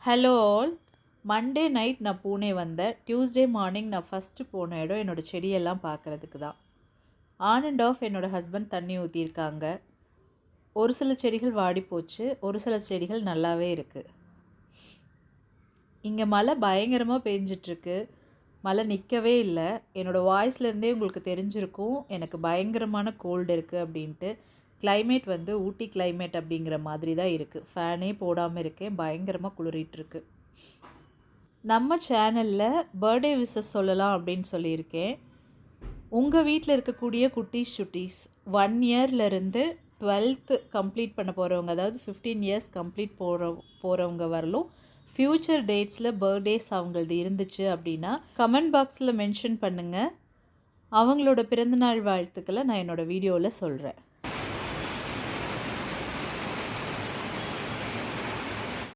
Hello all. Monday night நான் பூனே வந்தேன். Tuesday morning நான் ஃபஸ்ட்டு போன இடம் என்னோடய செடியெல்லாம் பார்க்குறதுக்கு தான். ஆன் அண்ட் ஆஃப் என்னோடய ஹஸ்பண்ட் தண்ணி ஊற்றிருக்காங்க. ஒரு சில செடிகள் வாடி போச்சு, ஒரு சில செடிகள் நல்லாவே இருக்குது. இங்கே மழை பயங்கரமாக பெஞ்சிட்ருக்கு. மழை நிற்கவே இல்லை. என்னோடய வாய்ஸ்லேருந்தே உங்களுக்கு தெரிஞ்சிருக்கும் எனக்கு பயங்கரமான கோல்டு இருக்குது அப்படின்ட்டு. கிளைமேட் வந்து ஊட்டி கிளைமேட் அப்படிங்கிற மாதிரி தான் இருக்குது. ஃபேனே போடாமல் இருக்கேன், பயங்கரமாக குளிரிட்டுருக்கு. நம்ம சேனலில் பர்த்டே விஷஸ் சொல்லலாம் அப்படின்னு சொல்லியிருக்கேன். உங்கள் வீட்டில் இருக்கக்கூடிய குட்டீஸ் சுட்டீஸ் 1 இயர்லேருந்து 12th கம்ப்ளீட் பண்ண போகிறவங்க, அதாவது 15 இயர்ஸ் கம்ப்ளீட் போகிறவங்க வரலும் ஃப்யூச்சர் டேட்ஸில் பர்த்டேஸ் அவங்களது இருந்துச்சு அப்படின்னா கமெண்ட் பாக்ஸில் மென்ஷன் பண்ணுங்கள். அவங்களோட பிறந்தநாள் வாழ்த்துக்களை நான் என்னோடய வீடியோவில் சொல்கிறேன்.